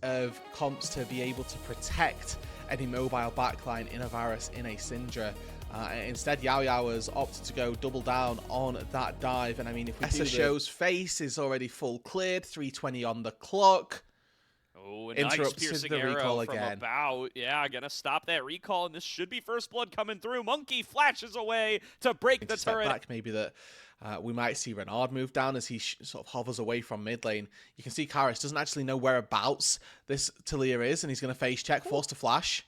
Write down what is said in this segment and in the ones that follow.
of comps to be able to protect any mobile backline in a Varus, in a Syndra. Instead, Yao Yao has opted to go double down on that dive. And I mean, if we do show's face is already full cleared, 320 on the clock. Oh, a nice piercing arrow from about. Yeah, gonna stop that recall, and this should be first blood coming through. Monkey flashes away to break the turret. Back, maybe that we might see Renard move down as he sort of hovers away from mid lane. You can see Karis doesn't actually know whereabouts this Talia is, and he's going to face check, forced to flash.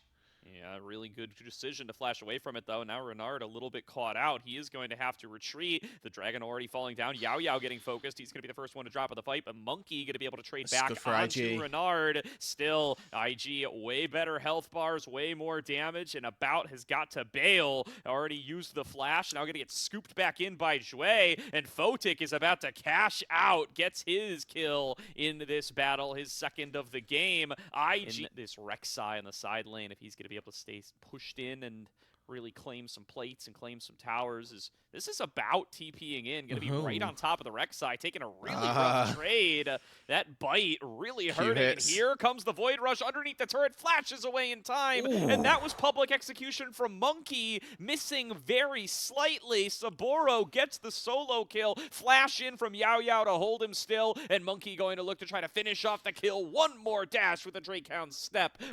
Yeah, really good decision to flash away from it, though. Now Renard a little bit caught out. He is going to have to retreat. The Dragon already falling down. Yao Yao getting focused. He's going to be the first one to drop in the fight, but Monkey going to be able to trade back onto Renard. Still, IG, way better health bars, way more damage, and About has got to bail. Already used the flash. Now going to get scooped back in by Jue, and phptic is about to cash out. Gets his kill in this battle, his second of the game. IG, this Rek'Sai in the side lane, if he's going to be able to stay pushed in and really claim some plates and claim some towers. This is About TPing in, going to be right on top of the Rek'Sai, taking a really rough trade. That bite really hurting. And here comes the Void Rush underneath the turret, flashes away in time. Ooh. And that was public execution from Monkey, missing very slightly. Saburo gets the solo kill, flash in from Yao Yao to hold him still, and Monkey going to look to try to finish off the kill. One more dash with a Drakehound step. They've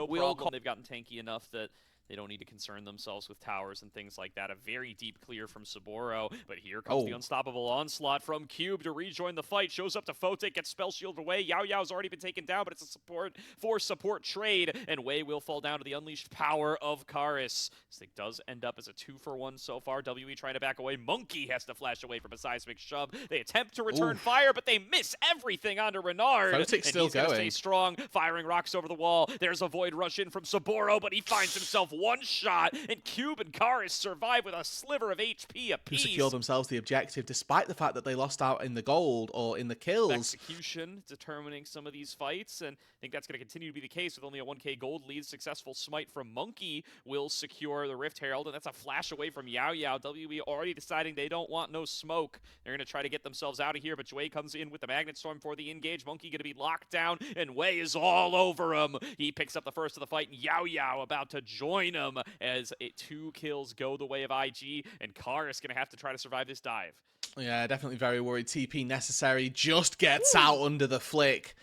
gotten tanky enough that they don't need to concern themselves with towers and things like that. A very deep clear from Saburo, but here comes the unstoppable onslaught from Cube to rejoin the fight. Shows up to phptic, gets spell shielded away. Yao Yao's already been taken down, but it's a support trade, and Wei will fall down to the unleashed power of Karis. This thing does end up as a 2-for-1 so far. WE trying to back away. Monkey has to flash away from a seismic shove. They attempt to return fire, but they miss everything onto Renard. phptic's still going. Stay strong, firing rocks over the wall. There's a Void Rush in from Saburo, but he finds himself one shot, and Cube and Karis survive with a sliver of HP apiece. Who secured themselves the objective, despite the fact that they lost out in the gold or in the kills. Execution determining some of these fights, and I think that's going to continue to be the case with only a 1k gold lead. Successful smite from Monkey will secure the Rift Herald, and that's a flash away from Yao Yao. WE already deciding they don't want no smoke. They're going to try to get themselves out of here, but Jue comes in with the Magnet Storm for the engage. Monkey going to be locked down, and Wei is all over him. He picks up the first of the fight, and Yao Yao about to join him as 2 kills go the way of IG, and Karis going to have to try to survive this dive. Yeah, definitely very worried. TP necessary, just gets out under the flick.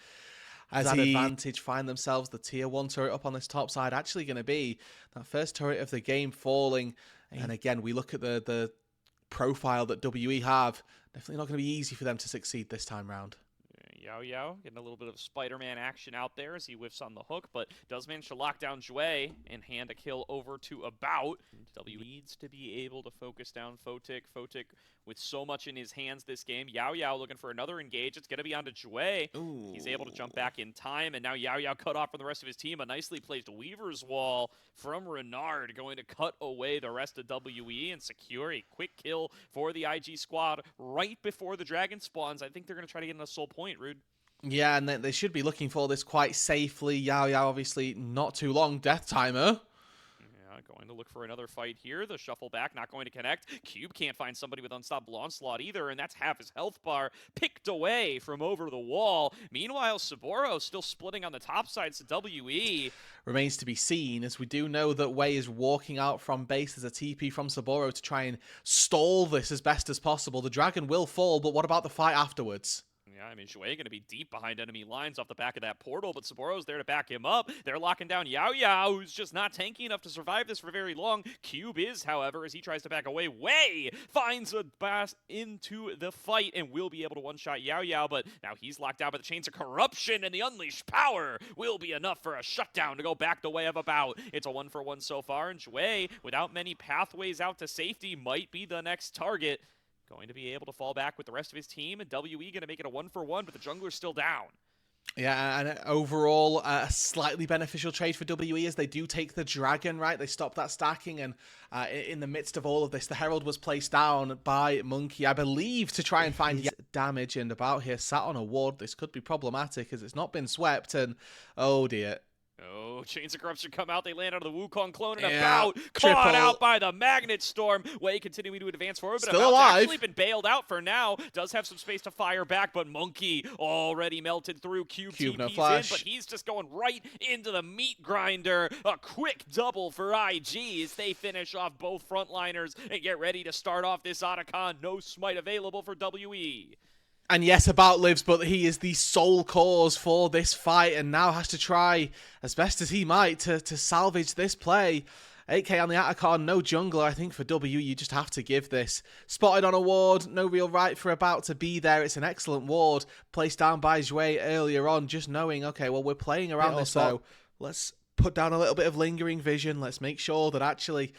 As that advantage, find themselves the tier 1 turret up on this top side. Actually going to be that first turret of the game falling. And again, we look at the profile that WE have. Definitely not going to be easy for them to succeed this time round. Yao Yao getting a little bit of Spider-Man action out there as he whiffs on the hook, but does manage to lock down Jue and hand a kill over to About. W needs to be able to focus down phptic. phptic with so much in his hands this game. Yao Yao looking for another engage. It's going to be onto Jue. He's able to jump back in time, and now Yao Yao cut off from the rest of his team. A nicely placed Weaver's Wall from Renard going to cut away the rest of WE and secure a quick kill for the IG squad right before the Dragon spawns. I think they're going to try to get in a soul point, Rude. Yeah, and they should be looking for this quite safely. Yao Yao, obviously, not too long. Death timer. Going to look for another fight here. The shuffle back, not going to connect. Cube can't find somebody with Unstoppable Onslaught either, and that's half his health bar picked away from over the wall. Meanwhile, Saburo still splitting on the top side, so WE remains to be seen, as we do know that Wei is walking out from base. There's a TP from Saburo to try and stall this as best as possible. The Dragon will fall, but what about the fight afterwards? Yeah, I mean, Jue going to be deep behind enemy lines off the back of that portal, but Saburo's there to back him up. They're locking down Yao Yao, who's just not tanky enough to survive this for very long. Cube is, however, as he tries to back away. Wei finds a pass into the fight and will be able to one-shot Yao Yao, but now he's locked down by the Chains of Corruption, and the Unleashed Power will be enough for a shutdown to go back the way of About. It's a 1-for-1 so far, and Jue, without many pathways out to safety, might be the next target. Going to be able to fall back with the rest of his team, and WE going to make it a 1-for-1, but the jungler's still down. Yeah, and overall, a slightly beneficial trade for WE as they do take the Dragon, right? They stop that stacking, and in the midst of all of this, the Herald was placed down by Monkey, I believe, to try and find damage, and About here sat on a ward. This could be problematic as it's not been swept, and oh dear. Oh, Chains of Corruption come out. They land out of the Wukong clone and Yeah, About triple. caught out by the Magnet Storm. Way continuing to advance forward, but Still About's alive. actually been bailed out for now. Does have some space to fire back, but Monkey already melted through. Cube no TP's flash. in, but he's just going right into the meat grinder. A quick double for IG as they finish off both frontliners and get ready to start off this Otacon. No smite available for WE. And yes, About lives, but he is the sole cause for this fight and now has to try as best as he might to salvage this play. 8k on the Atacon, no jungler. I think for W, you just have to give this. Spotted on a ward, no real right for About to be there. It's an excellent ward placed down by Zhui earlier on, just knowing, okay, well, we're playing around this, so let's put down a little bit of lingering vision. Let's make sure that actually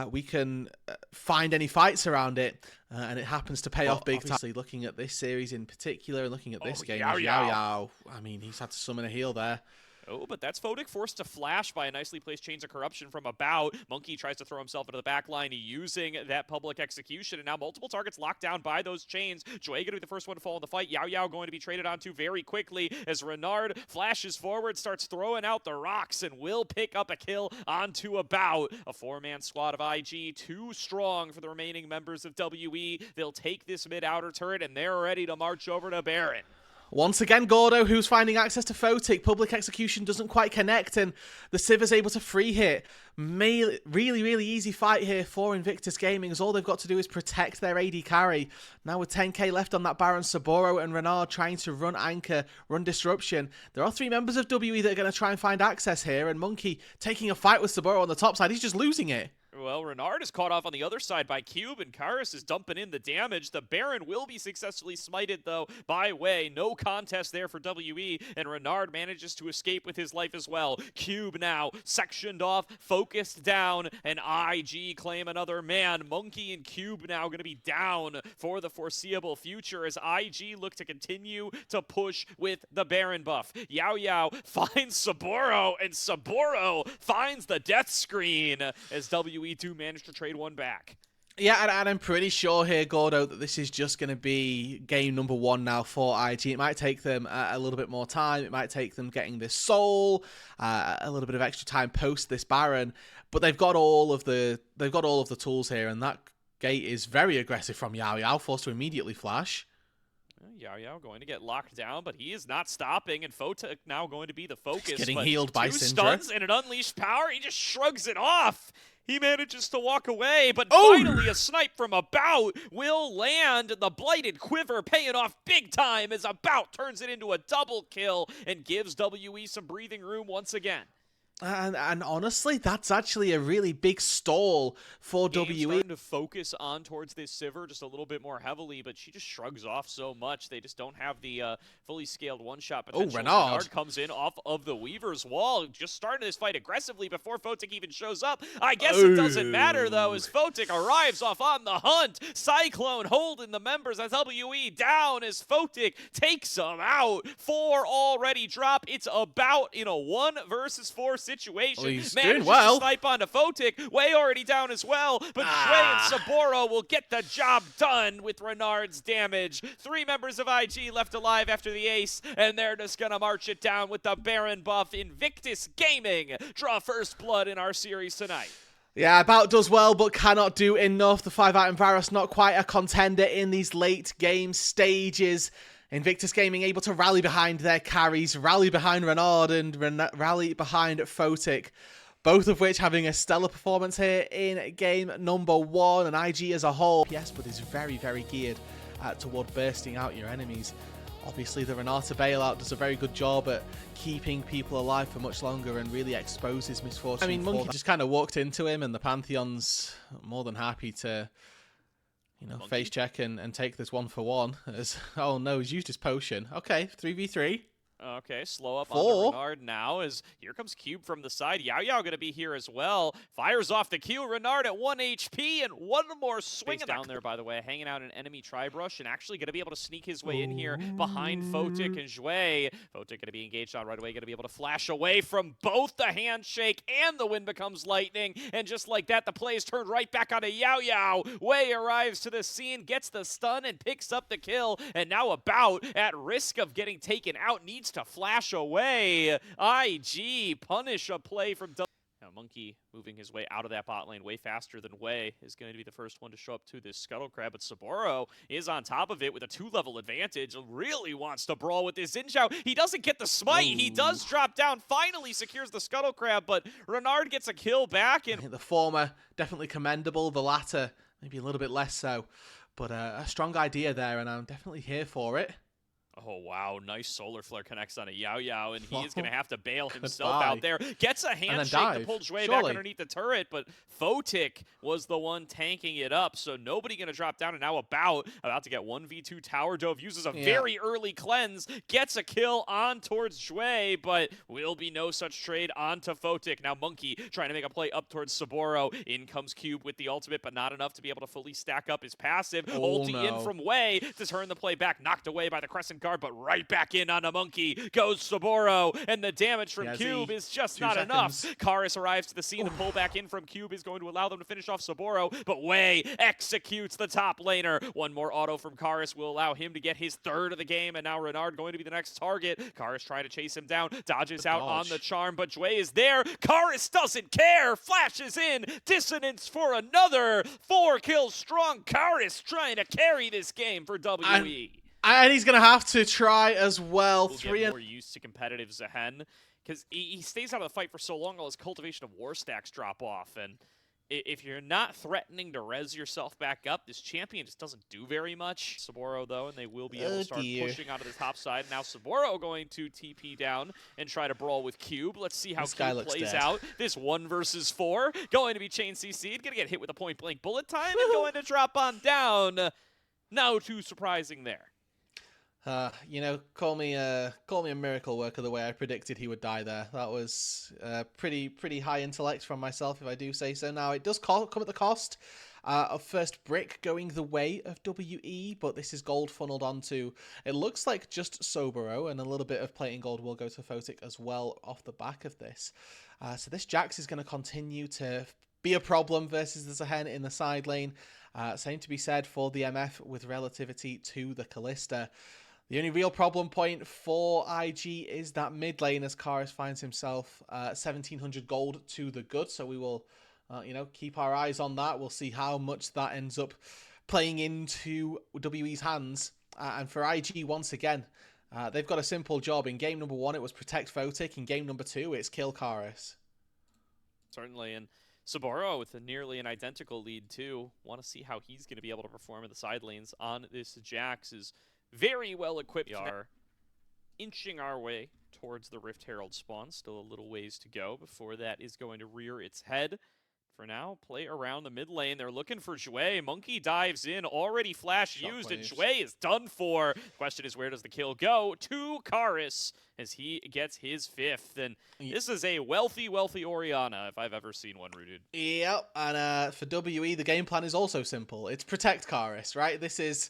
we can find any fights around it, and it happens to pay off big time. Looking at this series in particular, and looking at this game, Yao Yao, I mean, he's had to summon a heal there. Oh, but that's phptic forced to flash by a nicely placed Chains of Corruption from About. Monkey tries to throw himself into the back line using that public execution, and now multiple targets locked down by those chains. Joy going to be the first one to fall in the fight. Yao Yao going to be traded onto very quickly as Renard flashes forward, starts throwing out the rocks, and will pick up a kill onto About. A four-man squad of IG, too strong for the remaining members of WE. They'll take this mid-outer turret, and they're ready to march over to Baron. Once again, Gordo, who's finding access to phptic. Public execution doesn't quite connect, and the Civ is able to free hit. Really, really easy fight here for Invictus Gaming, as all they've got to do is protect their AD carry. Now with 10k left on that Baron, Saburo and Renard trying to run Anchor, run Disruption. There are three members of WE that are going to try and find access here, and Monkey taking a fight with Saburo on the top side. He's just losing it. Well, Renard is caught off on the other side by Cube, and Karis is dumping in the damage. The Baron will be successfully smited, though, by Way. No contest there for WE, and Renard manages to escape with his life as well. Cube now sectioned off, focused down, and IG claim another man. Monkey and Cube now going to be down for the foreseeable future as IG look to continue to push with the Baron buff. Yao Yao finds Saburo, and Saburo finds the death screen as WE do manage to trade one back. Yeah, and I'm pretty sure here, Gordo, that this is just going to be game number one now for IG. It might take them a little bit more time. It might take them getting this soul, a little bit of extra time post this Baron, but they've got all of the tools here, and that gate is very aggressive from Yao Yao, forced to immediately flash. Yao Yao going to get locked down, but he is not stopping, and phptic now going to be the focus. He's getting healed by two Syndra. Stuns and an unleashed power. He just shrugs it off. He manages to walk away, but finally a snipe from About will land. The Blighted Quiver paying off big time as About turns it into a double kill and gives WE some breathing room once again. And honestly, that's actually a really big stall for WE. Starting to focus on towards this Sivir just a little bit more heavily, but she just shrugs off so much. They just don't have the fully scaled one-shot potential. Renard comes in off of the Weaver's wall, just starting this fight aggressively before phptic even shows up. I guess it doesn't matter, though, as phptic arrives off on the hunt. Cyclone holding the members of WE down as phptic takes them out. 4 already drop. It's About in a 1 versus 4 situation. Well, he's Manages doing well. to snipe onto phptic. Way already down as well, but Shui and Saburo will get the job done with Renard's damage. 3 members of IG left alive after the ace, and they're just gonna march it down with the Baron buff. Invictus Gaming draw first blood in our series tonight. Yeah, About does well, but cannot do enough. The 5-item Varus not quite a contender in these late game stages. Invictus Gaming able to rally behind their carries, rally behind Renard, and rally behind phptic. Both of which having a stellar performance here in game number 1. And IG as a whole, yes, but is very geared toward bursting out your enemies. Obviously, the Renata bailout does a very good job at keeping people alive for much longer and really exposes misfortune. I mean, Monkey just kind of walked into him, and the Pantheon's more than happy to, you know, face check and take this 1-for-1. As, oh no, he's used his potion. Okay, 3v3. Okay, slow up on Renard now as here comes Cube from the side. Yao Yao going to be here as well. Fires off the Q. Renard at 1 HP and one more swing down there, by the way, hanging out an enemy tri-brush and actually going to be able to sneak his way in here behind phptic and Zhui. phptic going to be engaged on right away, going to be able to flash away from both the handshake and the wind becomes lightning. And just like that, the play is turned right back onto Yao Yao. Wei arrives to the scene, gets the stun and picks up the kill. And now About, at risk of getting taken out, needs wants to flash away. IG punish a play from Now Monkey moving his way out of that bot lane way faster than Wei is going to be the first one to show up to this Scuttle Crab, but Saburo is on top of it with a 2-level advantage. Really wants to brawl with this Inchao. He doesn't get the smite. He does drop down, finally secures the Scuttle Crab, but Renard gets a kill back. And I think the former definitely commendable, the latter maybe a little bit less so. But a strong idea there, and I'm definitely here for it. Oh, wow. Nice Solar Flare connects on a Yao Yao, and he is going to have to bail himself out there. Gets a handshake to pull Jue back underneath the turret, but phptic was the one tanking it up, so nobody going to drop down, and now about to get 1v2 Tower Dove, uses a very early cleanse, gets a kill on towards Jue, but will be no such trade onto phptic. Now Monkey trying to make a play up towards Saburo. In comes Cube with the ultimate, but not enough to be able to fully stack up his passive. Ulti in from Wei to turn the play back, knocked away by the Crescent Guard, but right back in on a Monkey goes Saburo, and the damage from Cube is just not enough. Karis arrives to the scene. The pull back in from Cube is going to allow them to finish off Saburo, but Wei executes the top laner. One more auto from Karis will allow him to get his third of the game, and now Renard going to be the next target. Karis trying to chase him down, dodges out on the charm, but Jue is there. Karis doesn't care, flashes in, dissonance for another 4 kills strong. Karis trying to carry this game for WE. And he's going to have to try as well. We'll get more used to competitive Zehen, because he stays out of the fight for so long while his cultivation of war stacks drop off. And if you're not threatening to res yourself back up, this champion just doesn't do very much. Saburo, though, and they will be able to start pushing onto the top side. Now Saburo going to TP down and try to brawl with Cube. Let's see how Cube plays out. This 1 versus 4 going to be chain CC'd, going to get hit with a point-blank bullet time, and going to drop on down. No too surprising there. You know, call me a miracle worker the way I predicted he would die there. That was pretty high intellect from myself, if I do say so. Now, it does come at the cost of first brick going the way of WE, but this is gold funneled onto, it looks like just Saburo, and a little bit of plating gold will go to phptic as well off the back of this. So this Jax is going to continue to be a problem versus the Zehen in the side lane. Same to be said for the MF with relativity to the Kalista. The only real problem point for IG is that mid lane, as Karis finds himself 1,700 gold to the good. So we will, you know, keep our eyes on that. We'll see how much that ends up playing into WE's hands. And for IG, once again, they've got a simple job. In game number 1, it was protect phptic. In game number 2, it's kill Karis. Certainly, and Saburo with nearly an identical lead too. Want to see how he's going to be able to perform in the side lanes on this Jax. Is very well equipped. We are inching our way towards the Rift Herald spawn. Still a little ways to go before that is going to rear its head. For now, play around the mid lane. They're looking for Jue. Monkey dives in, already flash used, and Jue is done for. Question is, where does the kill go? To Karis as he gets his 5th. And this is a wealthy Orianna, if I've ever seen one, Rooted. Yep, and for WE, the game plan is also simple. It's protect Karis, right? This is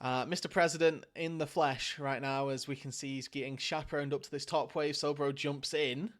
Mr. President in the flesh right now, as we can see he's getting chaperoned up to this top wave. Saburo jumps in.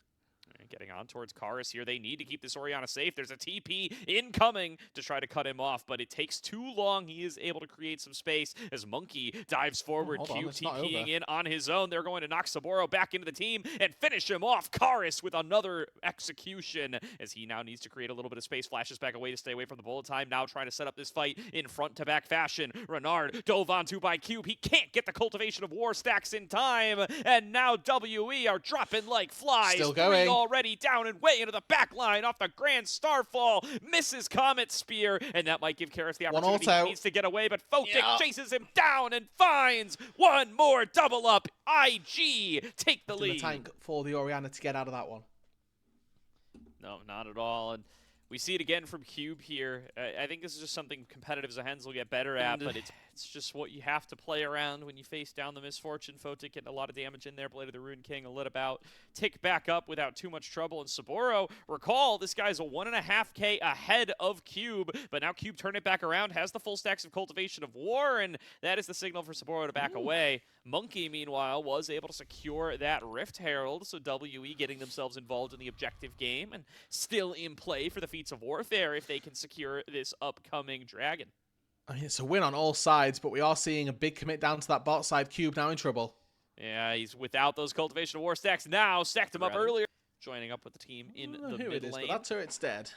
Getting on towards Karis here. They need to keep this Orianna safe. There's a TP incoming to try to cut him off, but it takes too long. He is able to create some space as Monkey dives forward. Cube TPing in on his own. They're going to knock Saburo back into the team and finish him off. Karis with another execution as he now needs to create a little bit of space. Flashes back away to stay away from the bullet time. Now trying to set up this fight in front-to-back fashion. Renard dove onto by Cube. He can't get the cultivation of war stacks in time, and now WE are dropping like flies. Still going. Already down and way into the back line off the Grand Starfall. Misses Comet Spear, and that might give Karis the opportunity. He needs to get away, but phptic chases him down and finds one more double up. IG take the lead. The tank for the Orianna to get out of that one. No, not at all. And we see it again from Cube here. I think this is just something competitive Zahens will get better at, but it's just what you have to play around when you face down the misfortune. phptic getting a lot of damage in there. Blade of the Rune King a lit about. Tick back up without too much trouble. And Saburo, recall, this guy's a 1.5k ahead of Cube, but now Cube turned it back around, has the full stacks of Cultivation of War, and that is the signal for Saburo to back away. Monkey, meanwhile, was able to secure that Rift Herald, so WE getting themselves involved in the objective game, and still in play for the feats of warfare if they can secure this upcoming dragon. I mean, it's a win on all sides, but we are seeing a big commit down to that bot side. Cube now in trouble. Yeah, he's without those Cultivation of War stacks now. Stacked him up earlier. Joining up with the team in the mid lane. But that turret's dead.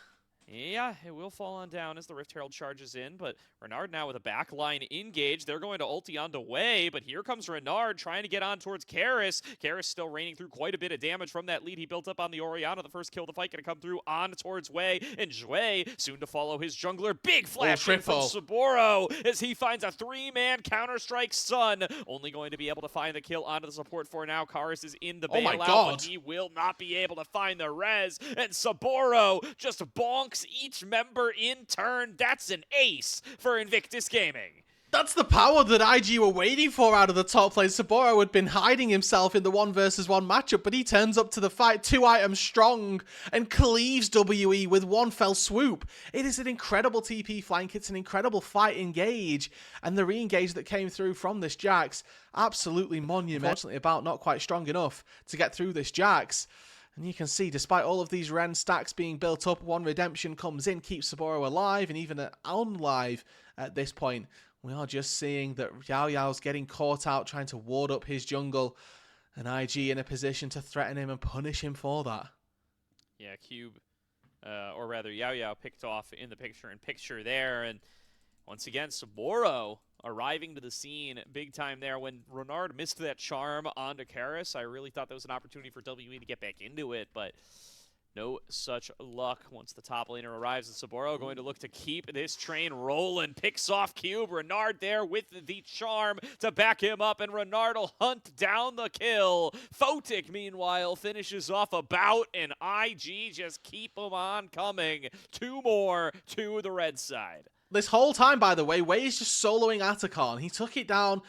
Yeah, it will fall on down as the Rift Herald charges in, but Renard now with a backline engage. They're going to ulti on the way, but here comes Renard trying to get on towards Karis. Karis still raining through quite a bit of damage from that lead he built up on the Orianna. The first kill of the fight going to come through on towards Wei, and Jue soon to follow his jungler. Big flash in from Saboro as he finds a 3-man Counter-Strike stun. Only going to be able to find the kill onto the support for now. Karis is in the bailout, but he will not be able to find the res, and Saboro just bonks each member in turn. That's an ace for Invictus Gaming. That's the power that IG were waiting for out of the top lane. Saboro had been hiding himself in the 1v1 matchup, but he turns up to the fight 2 items strong and cleaves WE with one fell swoop. It is an incredible TP flank. It's an incredible fight engage, and the re-engage that came through from this Jax, absolutely monumental. Unfortunately, about not quite strong enough to get through this Jax. And you can see, despite all of these Ren stacks being built up, one redemption comes in, keeps Saboro alive, and even unalive at this point. We are just seeing that Yao Yao's getting caught out, trying to ward up his jungle, and IG in a position to threaten him and punish him for that. Yeah, Cube, or rather Yao Yao picked off in the picture there, and once again, Saboro arriving to the scene big time there. When Renard missed that charm onto Karis, I really thought that was an opportunity for WE to get back into it, but no such luck once the top laner arrives. And Saboro going to look to keep this train rolling. Picks off Cube. Renard there with the charm to back him up, and Renard will hunt down the kill. phptic, meanwhile, finishes off a bout, and IG just keep them on coming. 2 more to the red side. This whole time, by the way, Wei is just soloing Atacon. He took it down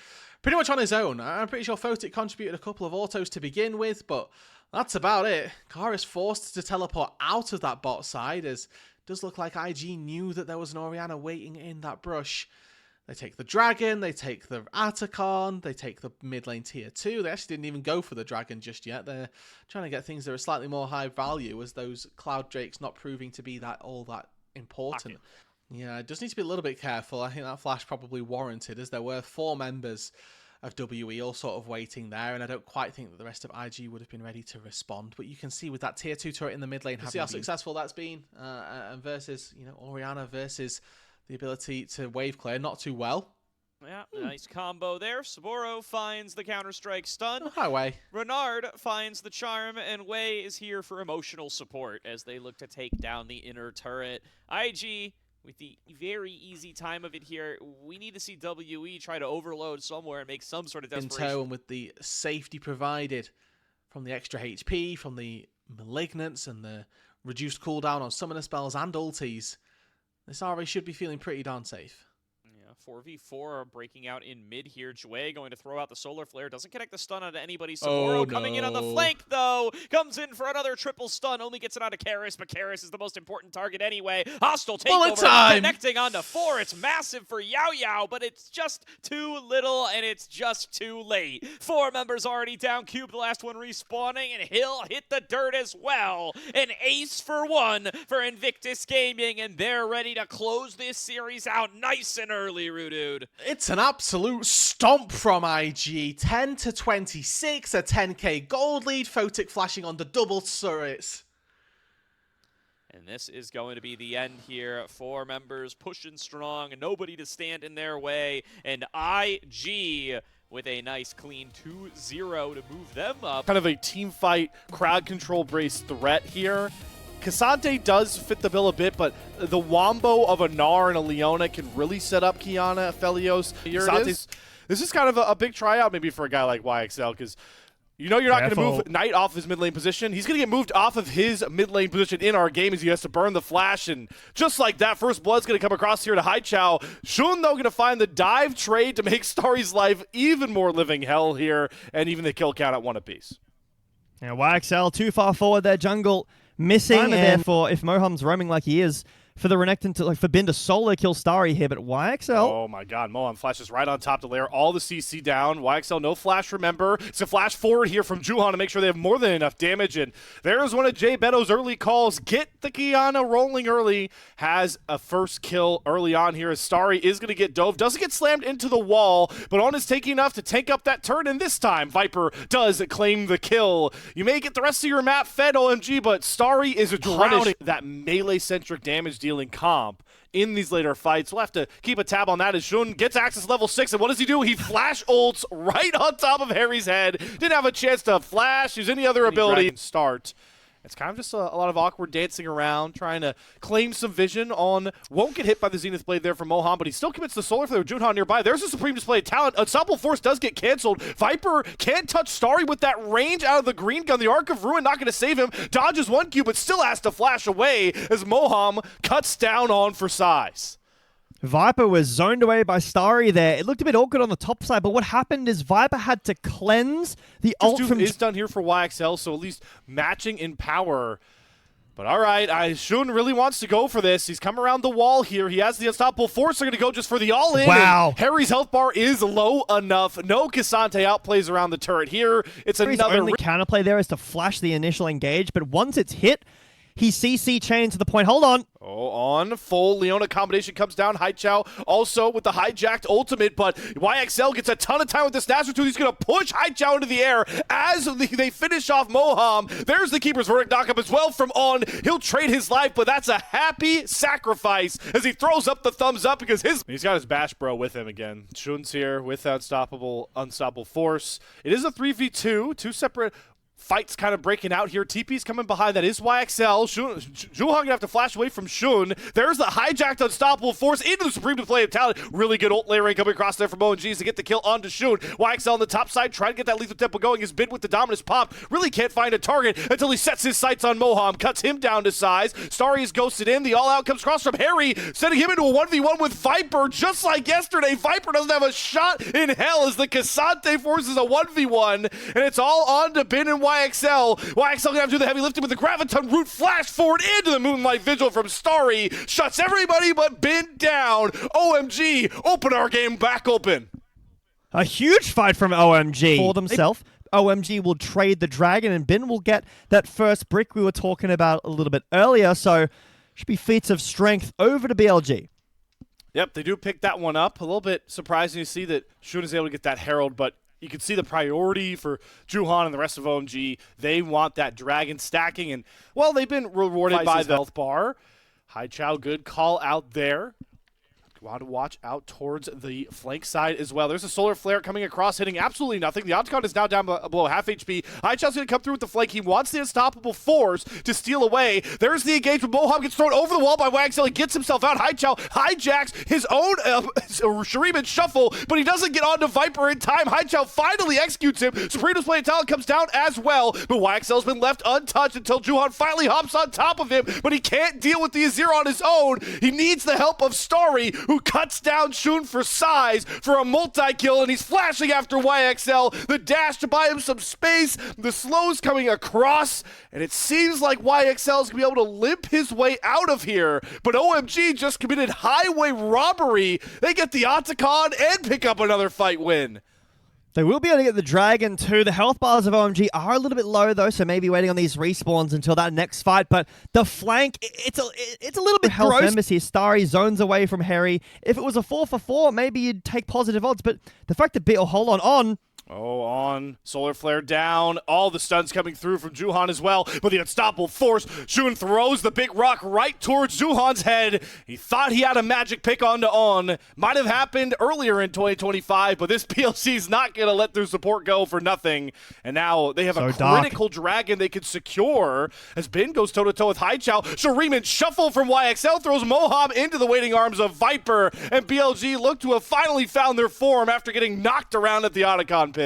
pretty much on his own. I'm pretty sure phptic contributed a couple of autos to begin with, but that's about it. Karis forced to teleport out of that bot side, as it does look like IG knew that there was an Orianna waiting in that brush. They take the dragon, they take the Atacon, they take the mid lane tier 2. They actually didn't even go for the dragon just yet. They're trying to get things that are slightly more high value, as those Cloud Drakes not proving to be all that important. Yeah, it does need to be a little bit careful. I think that flash probably warranted, as there were 4 members of WE all sort of waiting there, and I don't quite think that the rest of IG would have been ready to respond. But you can see with that tier 2 turret in the mid lane, see how successful that's been, and versus, you know, Orianna versus the ability to wave clear, not too well. Yeah, nice combo there. Saboro finds the Counter-Strike stun. Hi, Wei. Renard finds the charm, and Wei is here for emotional support as they look to take down the inner turret. IG, with the very easy time of it here, we need to see WE try to overload somewhere and make some sort of desperation. In tow, and with the safety provided from the extra HP, from the Malignance, and the reduced cooldown on summoner spells and ultis, this RA should be feeling pretty darn safe. 4v4 breaking out in mid here. Jue going to throw out the solar flare. Doesn't connect the stun onto anybody. Saboro coming in on the flank, though. Comes in for another triple stun. Only gets it onto Karis, but Karis is the most important target anyway. Hostile takeover. Connecting onto 4. It's massive for Yao Yao, but it's just too little, and it's just too late. 4 members already down. Cube, the last one respawning, and he'll hit the dirt as well. An ace for 1 for Invictus Gaming, and they're ready to close this series out nice and early. Dude. It's an absolute stomp from IG. 10-26, a 10k gold lead. phptic flashing on the double turrets. And this is going to be the end here. 4 members pushing strong, nobody to stand in their way. And IG with a nice clean 2-0 to move them up. Kind of a team fight, crowd control based threat here. Cassante does fit the bill a bit, but the wombo of a Gnar and a Leona can really set up Kiana, Aphelios. Here it is. This is kind of a big tryout maybe for a guy like YXL, because you know you're not going to move Knight off his mid lane position. He's going to get moved off of his mid lane position in our game as he has to burn the flash, and just like that, First Blood's going to come across here to Haichao. Shun, though, going to find the dive trade to make Starry's life even more living hell here, and even the kill count at 1 apiece. Now YXL too far forward there, jungle. Missing, and therefore, if Moham's roaming like he is, for the Renekton to, for Bin to solo kill Starry here, but YXL. Oh my god, Moham flashes right on top to layer all the CC down. YXL, no flash, remember. It's a flash forward here from Juhan to make sure they have more than enough damage, and there's one of Jay Beto's early calls. Get the Kiana rolling early. Has a first kill early on here as Starry is going to get dove. Doesn't get slammed into the wall, but On is taking enough to tank up that turn, and this time Viper does claim the kill. You may get the rest of your map fed, OMG, but Starry is drowning that melee-centric damage-dealing comp in these later fights. We'll have to keep a tab on that as Shun gets access level 6, and what does he do? He flash ults right on top of Harry's head. Didn't have a chance to flash, use any other ability. Start. It's kind of just a lot of awkward dancing around, trying to claim some vision on. Won't get hit by the Zenith Blade there from Moham, but he still commits the Solar Flare with Junhan nearby. There's a Supreme Display of Talent. Unstoppable Force does get canceled. Viper can't touch Starry with that range out of the green gun. The Arc of Ruin not going to save him. Dodges 1Q, but still has to flash away as Moham cuts down on for size. Viper was zoned away by Starry there. It looked a bit awkward on the top side, but what happened is Viper had to cleanse the ult from... is done here for YXL, so at least matching in power. But all right, Shun really wants to go for this. He's come around the wall here. He has the Unstoppable Force. They're going to go just for the all-in. Wow. Harry's health bar is low enough. No Cassante outplays around the turret here. It's another... only counterplay there is to flash the initial engage, but once it's hit, he CC chains to the point. Hold on. Oh, on full Leona combination comes down. Haichao also with the hijacked ultimate, but YXL gets a ton of time with this Snatcher 2. He's going to push Haichao into the air as they finish off Moham. There's the Keeper's Verdict knockup as well from On. He'll trade his life, but that's a happy sacrifice as he throws up the thumbs up because he's got his Bash Bro with him again. Shun's here with Unstoppable Force. It is a 3v2, two separate fights kind of breaking out here. TP's coming behind. That is YXL. Zhuhang gonna have to flash away from Shun. There's the hijacked Unstoppable Force into the Supreme Display of Talent. Really good ult layering coming across there from ONGs to get the kill onto Shun. YXL on the top side trying to get that lethal tempo going. His bid with the Dominus pop. Really can't find a target until he sets his sights on Moham. Cuts him down to size. Starry is ghosted in. The all-out comes across from Harry, sending him into a 1v1 with Viper. Just like yesterday, Viper doesn't have a shot in hell as the Cassante forces a 1v1. And it's all on to Bin and YXL. YXL gonna have to do the heavy lifting with the Graviton root flash forward into the Moonlight Vigil from Starry. Shuts everybody but Bin down. OMG, open our game back open. A huge fight from OMG for themselves. OMG will trade the dragon and Bin will get that first brick we were talking about a little bit earlier. So should be feats of strength over to BLG. Yep, they do pick that one up. A little bit surprising to see that Shun is able to get that Herald, but you can see the priority for Juhan and the rest of OMG. They want that dragon stacking, and, well, they've been rewarded by the health bar. Haichao, good call out there. Want to watch out towards the flank side as well. There's a solar flare coming across, hitting absolutely nothing. The Octagon is now down below half HP. Haichao's going to come through with the flank. He wants the Unstoppable Force to steal away. There's the engagement. Moham gets thrown over the wall by YXL. He gets himself out. Haichao hijacks his own Shuriman shuffle, but he doesn't get onto Viper in time. Haichao finally executes him. Supreme Display of Talent comes down as well, but YXL's been left untouched until Juhan finally hops on top of him, but he can't deal with the Azir on his own. He needs the help of Starry, who cuts down Shun for size for a multi-kill, and he's flashing after YXL. The dash to buy him some space, the slows coming across, and it seems like YXL is going to be able to limp his way out of here, but OMG just committed highway robbery. They get the Otacon and pick up another fight win. They will be able to get the Dragon too. The health bars of OMG are a little bit low though, so maybe waiting on these respawns until that next fight. But the flank, it's a little bit health members here. Starry zones away from Harry. If it was a 4-for-4, maybe you'd take positive odds. But the fact that hold on. Oh, on. Solar Flare down. All the stuns coming through from Juhan as well. But the Unstoppable Force. Shun throws the big rock right towards Juhan's head. He thought he had a magic pick onto On. Might have happened earlier in 2025, but this PLC's not going to let their support go for nothing. And now they have a critical dragon they could secure as Bin goes toe-to-toe with Haichao. Shuriman shuffle from YXL throws Moham into the waiting arms of Viper. And BLG look to have finally found their form after getting knocked around at the Otacon pit.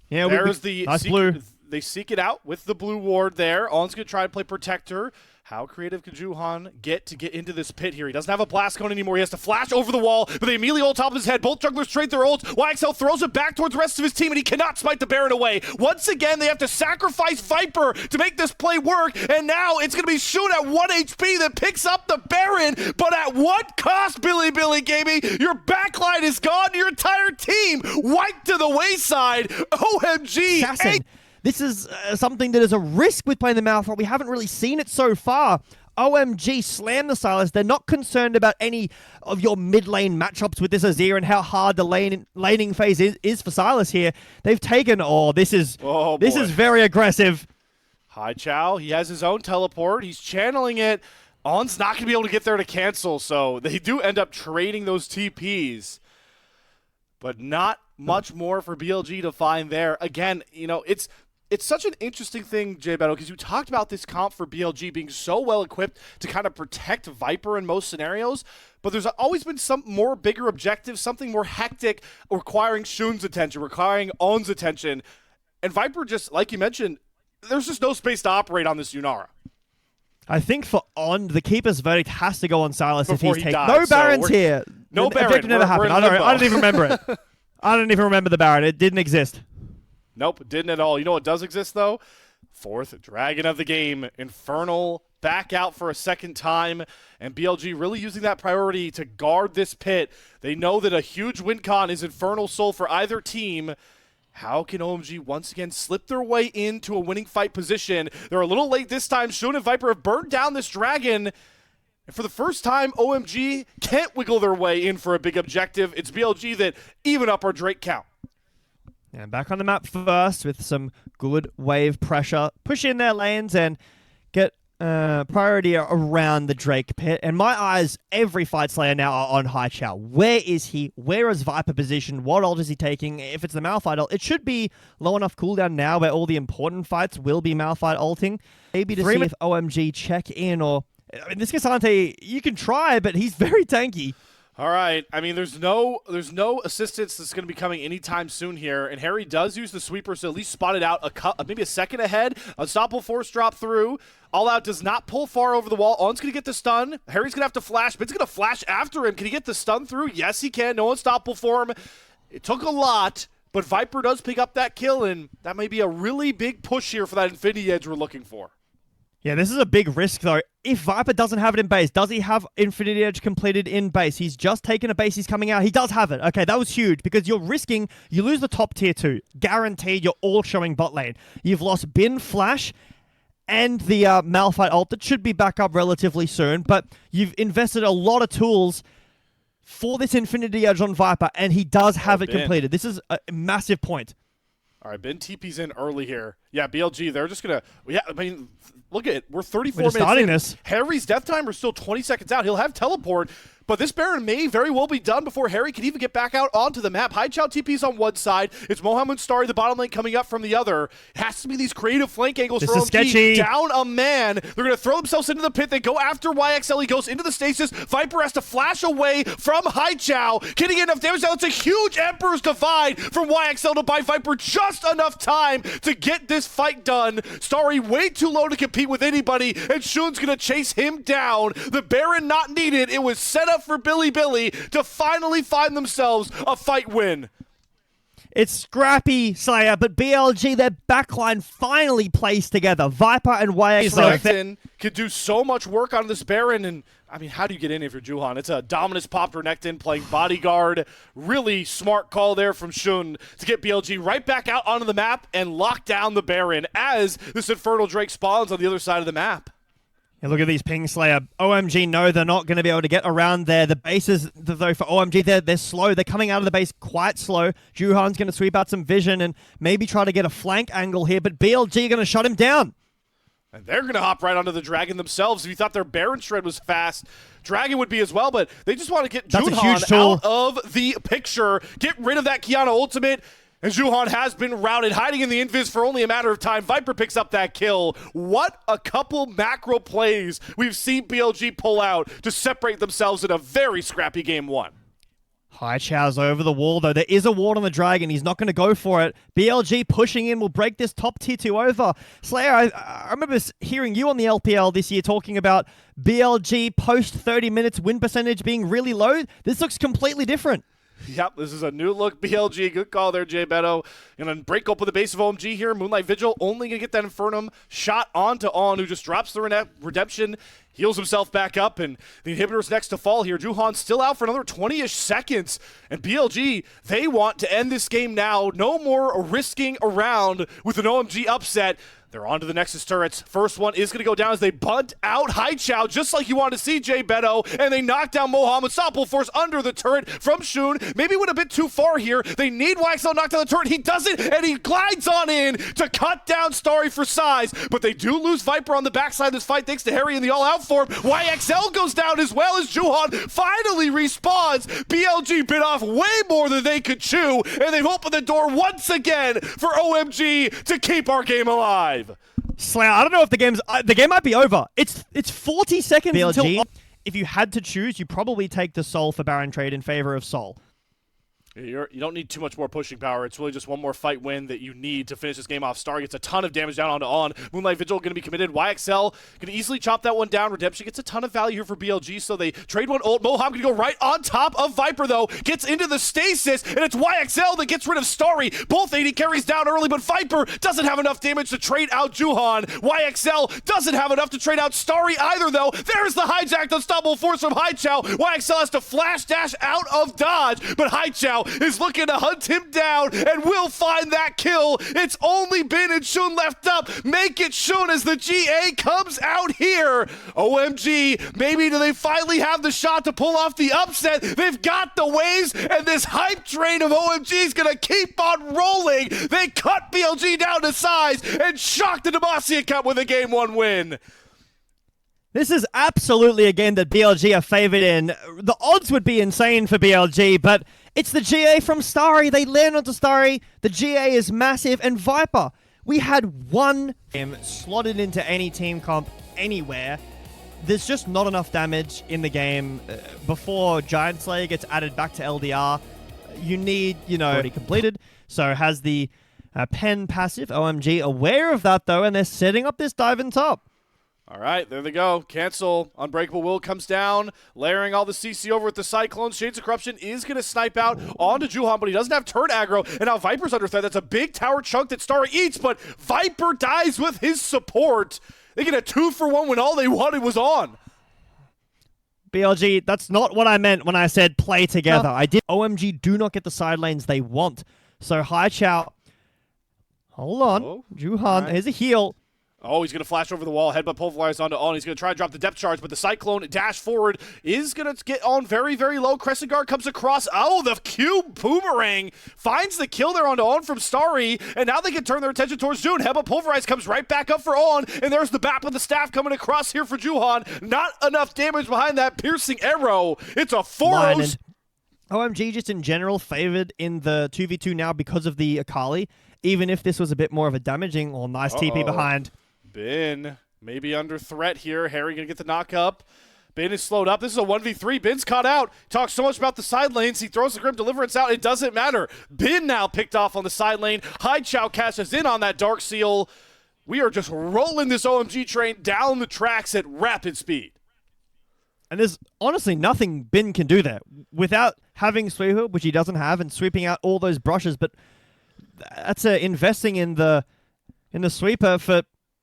Yeah, there's the nice blue. They seek it out with the blue ward there. On's going to try and play Protector. How creative could Juhan get into this pit here? He doesn't have a blast cone anymore. He has to flash over the wall, but they immediately ult top of his head. Both jugglers trade their ults. YXL throws it back towards the rest of his team, and he cannot smite the Baron away. Once again, they have to sacrifice Viper to make this play work, and now it's going to be Shun at 1 HP that picks up the Baron, but at what cost, Billy Gaming? Your backline is gone. Your entire team wiped to the wayside. OMG. Assassin. This is something that is a risk with playing the Malphite. We haven't really seen it so far. OMG slam the Sylas. They're not concerned about any of your mid lane matchups with this Azir and how hard the laning phase is for Sylas here. They've taken, this is very aggressive. Haichao, he has his own teleport. He's channeling it. On's not going to be able to get there to cancel, so they do end up trading those TPs. But not much more for BLG to find there. Again, it's such an interesting thing, Jay Beto, because you talked about this comp for BLG being so well equipped to kind of protect Viper in most scenarios, but there's always been some more bigger objective, something more hectic, requiring Shun's attention, requiring On's attention. And Viper, just like you mentioned, there's just no space to operate on this Yunara. I think for On, the keeper's verdict has to go on Sylas if he's taken. Dies, No Barons here. No Baron. Objective never happened. I don't even remember it. I don't even remember the Baron. It didn't exist. Nope, didn't at all. You know what does exist, though? Fourth Dragon of the game. Infernal back out for a second time, and BLG really using that priority to guard this pit. They know that a huge win con is Infernal Soul for either team. How can OMG once again slip their way into a winning fight position? They're a little late this time. Shun and Viper have burned down this dragon. And for the first time, OMG can't wiggle their way in for a big objective. It's BLG that even up our Drake count. And back on the map first with some good wave pressure. Push in their lanes and get priority around the Drake pit. And my eyes, every fight slayer now are on Haichao. Where is he? Where is Viper positioned? What ult is he taking? If it's the Malphite ult, it should be low enough cooldown now where all the important fights will be Malphite ulting. Maybe to see if OMG check in or... I mean, this Cassante, you can try, but he's very tanky. All right. I mean, there's no assistance that's going to be coming anytime soon here, and Harry does use the sweeper, so at least spot it out maybe a second ahead. Unstoppable force drop through. All Out does not pull far over the wall. On's going to get the stun. Harry's going to have to flash. Bit's going to flash after him. Can he get the stun through? Yes, he can. No unstoppable for him. It took a lot, but Viper does pick up that kill, and that may be a really big push here for that Infinity Edge we're looking for. Yeah, this is a big risk, though. If Viper doesn't have it in base, does he have Infinity Edge completed in base? He's just taken a base, he's coming out. He does have it. Okay, that was huge, because you're risking, you lose the top tier 2. Guaranteed, you're all showing bot lane. You've lost Bin, Flash, and the Malphite ult that should be back up relatively soon, but you've invested a lot of tools for this Infinity Edge on Viper, and he does have it completed. This is a massive point. All right, Ben TP's in early here. Yeah, BLG, they're just going to... Yeah, I mean, look at it. We're 34 minutes in. This. Harry's death timer is still 20 seconds out. He'll have teleport, but this Baron may very well be done before Harry can even get back out onto the map. Haichao TP's on one side. It's Mohamed Starry, the bottom lane, coming up from the other. It has to be these creative flank angles for OMG. Down a man. They're going to throw themselves into the pit. They go after YXL. He goes into the stasis. Viper has to flash away from Haichao. Can he get enough damage? Now it's a huge Emperor's Divide from YXL to buy Viper just enough time to get this fight done. Starry way too low to compete with anybody, and Shun's going to chase him down. The Baron not needed. It was set up for Billy to finally find themselves a fight win. It's scrappy, Slayer, but BLG, their backline finally plays together. Viper and YXL could do so much work on this Baron, and I mean, how do you get in if you're Juhan? It's a Dominus popped Renekton playing bodyguard. Really smart call there from Shun to get BLG right back out onto the map and lock down the Baron as this Infernal Drake spawns on the other side of the map. And look at these ping, Slayer. OMG, no, they're not going to be able to get around there. The bases, though, for OMG, they're slow. They're coming out of the base quite slow. Juhan's going to sweep out some vision and maybe try to get a flank angle here, but BLG are going to shut him down. And they're going to hop right onto the Dragon themselves. If you thought their Baron shred was fast, Dragon would be as well, but they just want to get Juhan out of the picture, get rid of that Kiana ultimate. And Juhan has been routed, hiding in the invis for only a matter of time. Viper picks up that kill. What a couple macro plays we've seen BLG pull out to separate themselves in a very scrappy game one. High Chow's over the wall, though. There is a ward on the Dragon. He's not going to go for it. BLG pushing in will break this top tier 2 over. Slayer, I remember hearing you on the LPL this year talking about BLG post 30 minutes win percentage being really low. This looks completely different. Yep, this is a new look BLG. Good call there, Jay Beto. Gonna break open the base of OMG here. Moonlight Vigil only gonna get that Infernum shot onto On, who just drops the Redemption, heals himself back up, and the inhibitor's next to fall here. Juhan's still out for another 20-ish seconds, and BLG, they want to end this game now. No more risking around with an OMG upset. They're on to the Nexus turrets. First one is going to go down as they bunt out High Chow, just like you want to see, Jay Beto, and they knock down Moham. Unstoppable Force under the turret from Shun. Maybe went a bit too far here. They need YXL knock down the turret. He does it, and he glides on in to cut down Starry for size, but they do lose Viper on the backside of this fight thanks to Harry in the all-out form. YXL goes down as well as Juhan finally respawns. BLG bit off way more than they could chew, and they've opened the door once again for OMG to keep our game alive. Slayer, I don't know if the game might be over. It's 40 seconds BLG. Until if you had to choose, you probably take the Soul for Baron trade in favor of Soul. You don't need too much more pushing power. It's really just one more fight win that you need to finish this game off. Star gets a ton of damage down onto On. Moonlight Vigil going to be committed. YXL going to easily chop that one down. Redemption gets a ton of value here for BLG, so they trade one ult. Moham going to go right on top of Viper, though. Gets into the stasis, and it's YXL that gets rid of Starry. Both AD carries down early, but Viper doesn't have enough damage to trade out Juhan. YXL doesn't have enough to trade out Starry either, though. There's the hijacked Unstoppable Force from High Chow. YXL has to flash dash out of dodge, but High Chow is looking to hunt him down and will find that kill. It's only Bin and Shun left up. Make it Shun as the GA comes out here. OMG, maybe do they finally have the shot to pull off the upset? They've got the waves, and this hype train of OMG is going to keep on rolling. They cut BLG down to size and shock the Demacia Cup with a Game 1 win. This is absolutely a game that BLG are favored in. The odds would be insane for BLG, but it's the GA from Starry. They land onto Starry. The GA is massive. And Viper, we had one game slotted into any team comp anywhere. There's just not enough damage in the game before Giant Slayer gets added back to LDR. You need, already completed. So has the pen passive. OMG aware of that, though, and they're setting up this dive in top. All right, there they go. Cancel. Unbreakable Will comes down, layering all the CC over with the Cyclones. Shades of Corruption is going to snipe out onto Juhan, but he doesn't have turret aggro, and now Viper's under threat. That's a big tower chunk that Starry eats, but Viper dies with his support. They get a 2-for-1 when all they wanted was On. BLG, that's not what I meant when I said play together. I did. OMG do not get the side lanes they want. So High Chow, hold on. Juhan, here's a heal. Oh, he's going to flash over the wall, headbutt pulverize onto On. He's going to try to drop the depth charge, but the Cyclone dash forward is going to get On very, very low. Crescent Guard comes across. Oh, the cube boomerang finds the kill there onto On from Starry, and now they can turn their attention towards June. Headbutt pulverize comes right back up for On, and there's the bat with the staff coming across here for Juhan. Not enough damage behind that piercing arrow. It's a 4-0. OMG just in general favored in the 2v2 now because of the Akali, even if this was a bit more of a damaging or nice TP behind. Bin maybe under threat here. Harry gonna get the knock up. Bin is slowed up. This is a 1v3. Bin's caught out. Talks so much about the side lanes. He throws the Grim Deliverance out. It doesn't matter. Bin now picked off on the side lane. High Chow cashes in on that Dark Seal. We are just rolling this OMG train down the tracks at rapid speed. And there's honestly nothing Bin can do there without having Sweeper, which he doesn't have, and sweeping out all those brushes. But that's investing in the Sweeper for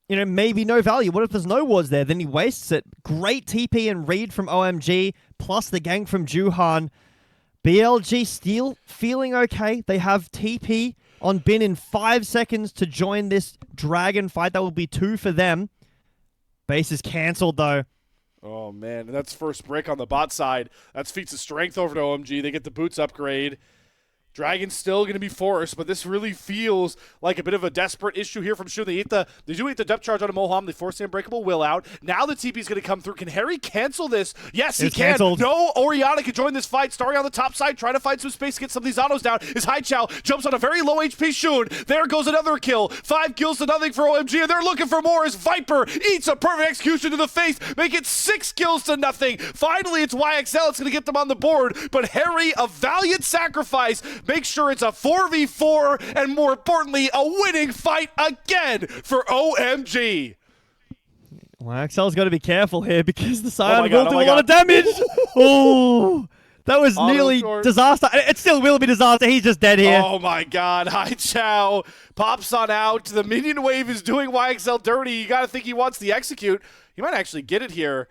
maybe no value. What if there's no wards there? Then he wastes it. Great TP and read from OMG, plus the gank from Juhan. BLG still feeling okay. They have TP on Bin in 5 seconds to join this dragon fight. That will be 2 for them. Base is cancelled, though. Oh, man. And that's first brick on the bot side. That's feats of strength over to OMG. They get the boots upgrade. Dragon's still going to be forced, but this really feels like a bit of a desperate issue here from Shun. They do eat the depth charge on a Moham. They force the Unbreakable Will out. Now the TP's going to come through. Can Harry cancel this? Yes, he can. Canceled. No, Oriana can join this fight. Starry on the top side, trying to find some space, get some of these autos down. Is Haichao jumps on a very low HP Shun. There goes another kill. 5 kills to nothing for OMG, and they're looking for more as Viper eats a perfect execution to the face. Make it 6 kills to nothing. Finally, it's YXL. It's going to get them on the board, but Harry, a valiant sacrifice, make sure it's a 4v4 and more importantly a winning fight again for OMG. YXL's got to be careful here because the Scion will do a God. lot of damage. Oh, that was nearly short. disaster. It still will be disaster. He's just dead here. Oh my god, Haichao pops on out. The minion wave is doing YXL dirty. You got to think he wants the execute. He might actually get it here.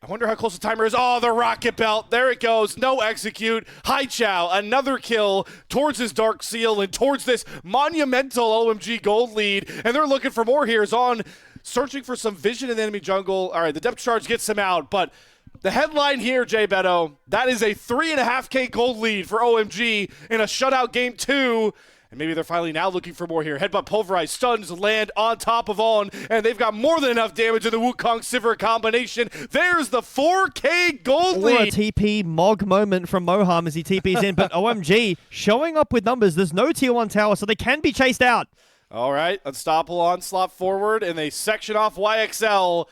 I wonder how close the timer is. Oh, the rocket belt. There it goes. No execute. Haichao, another kill towards his Dark Seal and towards this monumental OMG gold lead. And they're looking for more here. Zon searching for some vision in the enemy jungle. All right, the depth charge gets him out. But the headline here, Jay Beto, that is a 3.5K gold lead for OMG in a shutout game 2. And maybe they're finally now looking for more here. Headbutt Pulverize, stuns land on top of On, and they've got more than enough damage in the Wukong Sivir combination. There's the 4K gold lead. Or a TP Mog moment from Moham as he TPs in, but OMG showing up with numbers. There's no tier 1 tower, so they can be chased out. All right, unstoppable onslaught forward, and they section off YXL.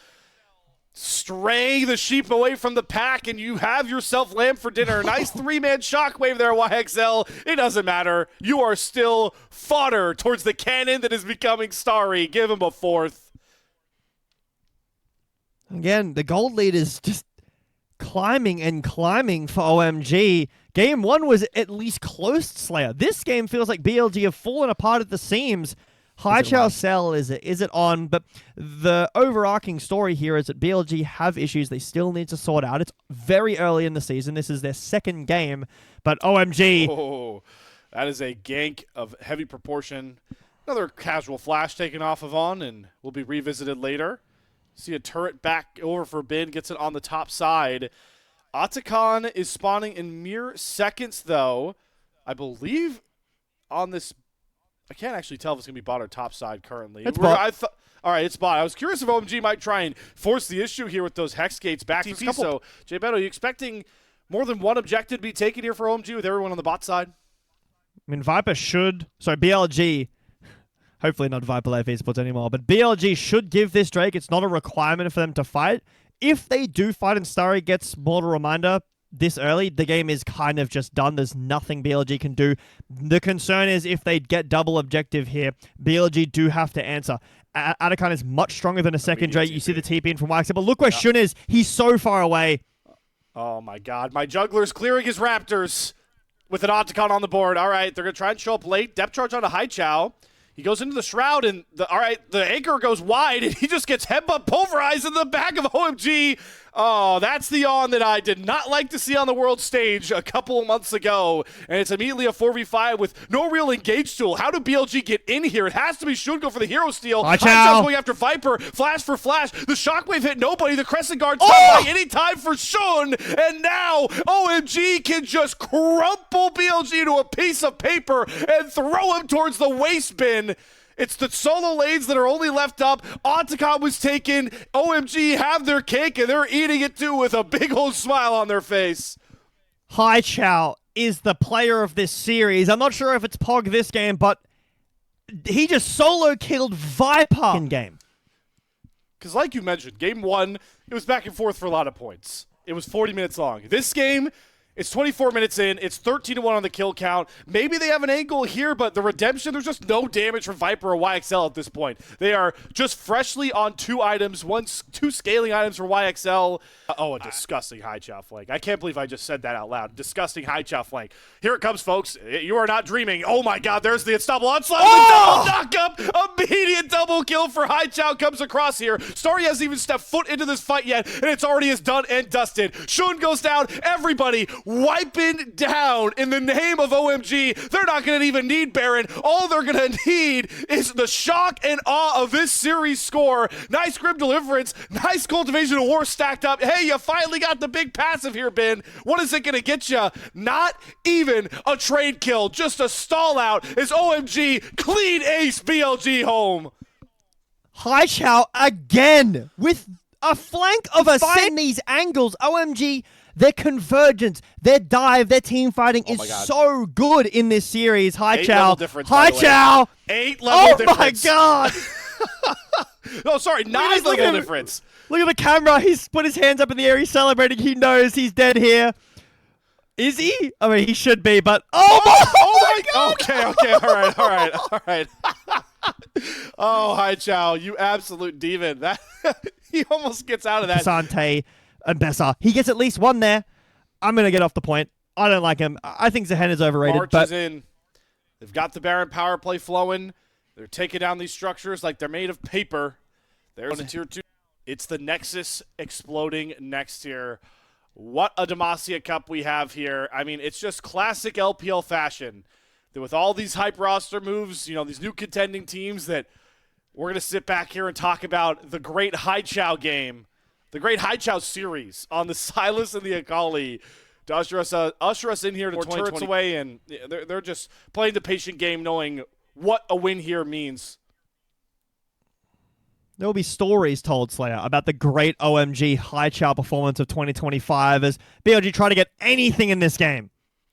Stray the sheep away from the pack, and you have yourself lamb for dinner. Nice 3-man shockwave there, YXL. It doesn't matter. You are still fodder towards the cannon that is becoming Starry. Give him a 4th. Again, the gold lead is just climbing and climbing for OMG. Game 1 was at least close to Slayer. This game feels like BLG have fallen apart at the seams. Haichao Cell is it on, but the overarching story here is that BLG have issues they still need to sort out. It's very early in the season. This is their 2nd game, but OMG. Oh, that is a gank of heavy proportion. Another casual flash taken off of On, and will be revisited later. See a turret back over for Bin, gets it on the top side. Atakan is spawning in mere seconds, though. I believe on this... I can't actually tell if it's going to be bot or top side currently. It's bot. All right, it's bot. I was curious if OMG might try and force the issue here with those Hex Gates back TP. So, Jay Beto, are you expecting more than one objective to be taken here for OMG with everyone on the bot side? I mean, Viper should... Sorry, BLG... Hopefully not Viper Life Esports anymore, but BLG should give this Drake. It's not a requirement for them to fight. If they do fight and Starry gets Mortal Reminder this early, the game is kind of just done. There's nothing BLG can do. The concern is if they get double objective here, BLG do have to answer. Atakan is much stronger than a second Drake. You see the TP in from YXL, but look where Shun is. He's so far away. Oh my god. My jungler's clearing his Raptors with an Atakan on the board. All right, they're going to try and show up late. Depth charge onto Haichao. He goes into the Shroud, and the anchor goes wide, and he just gets headbutt pulverized in the back of OMG. Oh, that's the On that I did not like to see on the world stage a couple of months ago. And it's immediately a 4v5 with no real engage tool. How do BLG get in here? It has to be Shun go for the hero steal. Haichao's going after Viper. Flash for flash. The shockwave hit nobody. The Crescent Guard stopped by any time for Shun. And now OMG can just crumple BLG to a piece of paper and throw him towards the waste bin. It's the solo lanes that are only left up. Atakan was taken. OMG have their cake, and they're eating it too with a big old smile on their face. Haichao is the player of this series. I'm not sure if it's Pog this game, but he just solo killed Viper in game. Because like you mentioned, game 1, it was back and forth for a lot of points. It was 40 minutes long. This game... It's 24 minutes in. It's 13-1 on the kill count. Maybe they have an angle here, but the redemption, there's just no damage from Viper or YXL at this point. They are just freshly on 2 items, 2 scaling items for YXL. Oh, a disgusting Haichao flank. I can't believe I just said that out loud. Disgusting Haichao flank. Here it comes, folks. You are not dreaming. Oh my god, there's the unstoppable onslaught. Double knock-up. Immediate double kill for Haichao comes across here. Starry hasn't even stepped foot into this fight yet, and it's already as done and dusted. Shun goes down. Everybody wiping down in the name of OMG. They're not going to even need Baron. All they're going to need is the shock and awe of this series score. Nice Grim Deliverance, nice Cultivation of War stacked up. Hey, you finally got the big passive here, Ben. What is it going to get you? Not even a trade kill, just a stall out as OMG clean ace BLG home. Haichao again with a flank of a fight. These angles, OMG, their convergence, their dive, their team fighting is so good in this series. Haichao, 8 level difference. My God. No, sorry, 9 level difference. Look at the camera. He's put his hands up in the air. He's celebrating. He knows he's dead here. Is he? I mean, he should be, but oh my God. Okay, all right. Oh, Haichao, you absolute demon. That he almost gets out of that. Sante and Bessa. He gets at least one there. I'm going to get off the point. I don't like him. I think Zehen is overrated. March but is in. They've got the Baron power play flowing. They're taking down these structures like they're made of paper. There's a tier 2. It's the Nexus exploding next here. What a Demacia Cup we have here. I mean, it's just classic LPL fashion. That with all these hype roster moves, you know, these new contending teams that we're going to sit back here and talk about the great Haichao game, the great Haichao series on the Silas and the Akali to usher us in here to 20 turrets away, and they're just playing the patient game knowing what a win here means. There will be stories told, Slayer, about the great OMG Haichao performance of 2025 as BLG try to get anything in this game.